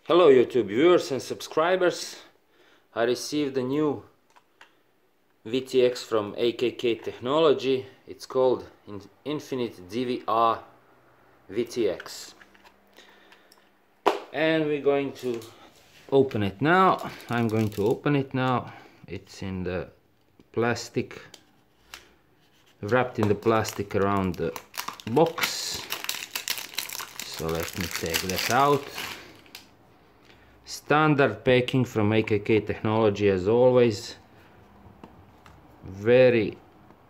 Hello YouTube viewers and subscribers. I received a new VTX from AKK Technology. It's called Infinite DVR VTX. And we're going to open it now. I'm going to open it now. It's in the plastic, wrapped in the plastic around the box. So let me take that out. Standard packing from AKK Technology as always. Very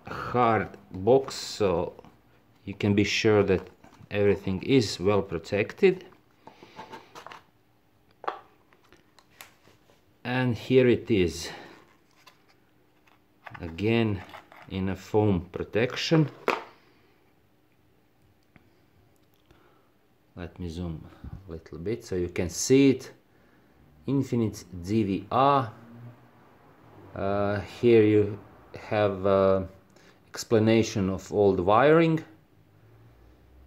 hard box, so you can be sure that everything is well protected. And here it is, again in a foam protection. Let me zoom a little bit so you can see it. Infinite DVR. Here you have explanation of all the wiring.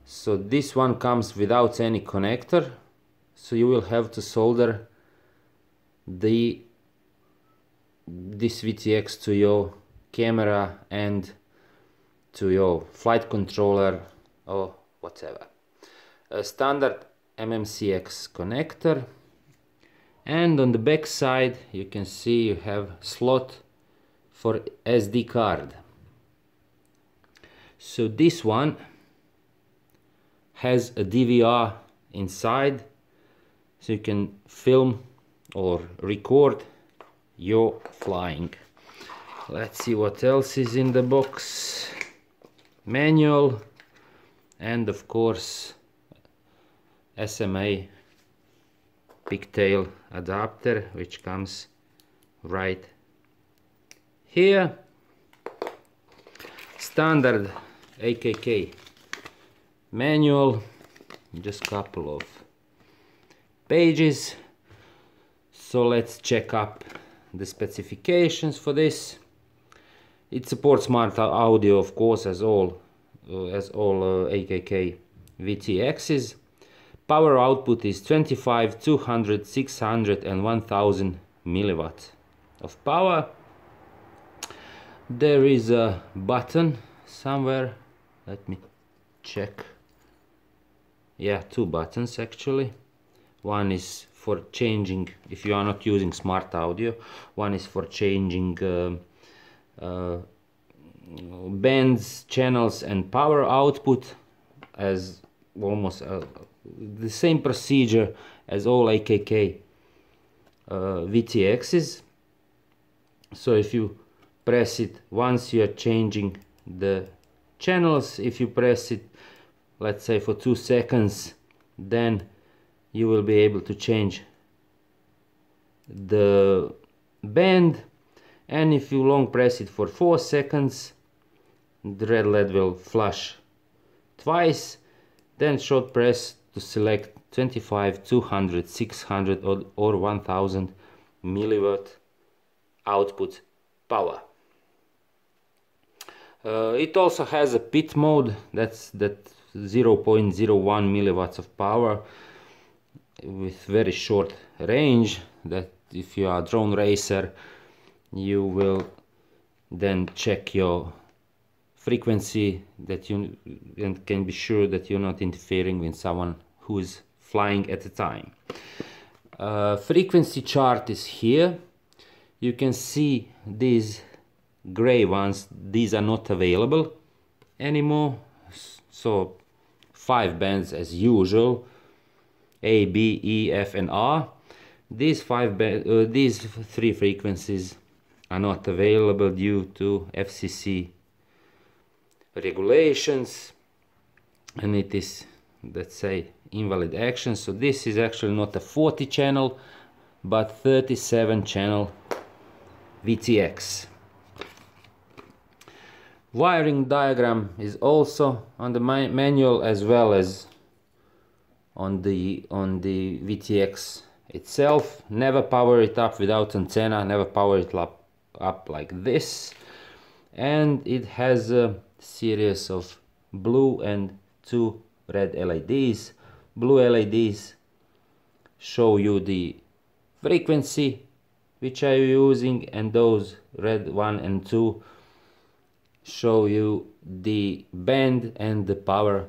So this one comes without any connector, so you will have to solder this VTX to your camera and to your flight controller or whatever. A standard MMCX connector. And on the back side you can see you have slot for SD card. So this one has a DVR inside, so you can film or record your flying. Let's see what else is in the box. Manual and of course SMA pigtail adapter, which comes right here. Standard AKK manual, just couple of pages. So let's check up the specifications for this. It supports smart audio, of course, as all AKK VTXs. Power output is 25, 200, 600 and 1000 milliwatt of power. There is a button somewhere, let me check. Yeah, two buttons actually. One is for changing, if you are not using smart audio, one is for changing bands, channels and power output, as almost the same procedure as all AKK VTXs. So if you press it once, you are changing the channels. If you press it, let's say for 2 seconds, then you will be able to change the band. And if you long press it for 4 seconds, the red LED will flash twice. Then short press to select 25, 200, 600 or 1000 milliwatt output power. It also has a pit mode, that's 0.01 milliwatts of power with very short range, that if you are a drone racer you will then check your frequency, that you and can be sure that you're not interfering with someone who is flying at the time. Frequency chart is here. You can see these gray ones, these are not available anymore. So 5 bands as usual, A, B, E, F and R. These 3 frequencies are not available due to FCC regulations, and it is, let's say, invalid action. So this is actually not a 40 channel but 37 channel VTX. Wiring diagram is also on the manual as well as on the VTX itself. Never power it up without antenna, never power it up like this. And it has a series of blue and 2 red LEDs. Blue LEDs show you the frequency which I'm using, and those red 1 and 2 show you the band and the power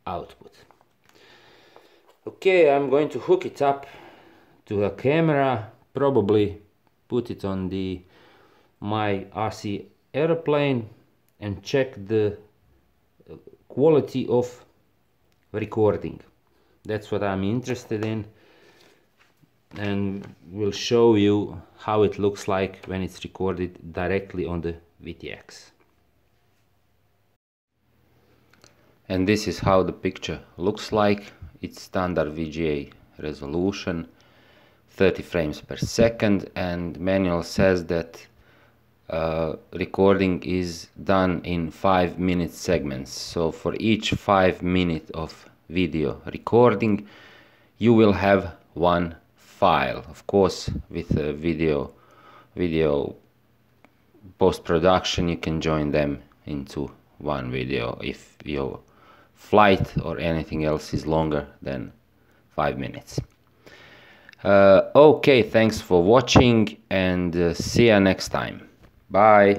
output. Okay, I'm going to hook it up to a camera, probably put it on my RC airplane and check the quality of recording. That's what I'm interested in, and will show you how it looks like when it's recorded directly on the VTX. And this is how the picture looks like. It's standard VGA resolution, 30 frames per second, and manual says that recording is done in 5-minute segments. So for each 5 minutes of video recording you will have one file. Of course, with a video post-production you can join them into one video if your flight or anything else is longer than 5 minutes. Okay, thanks for watching, and see you next time. Bye.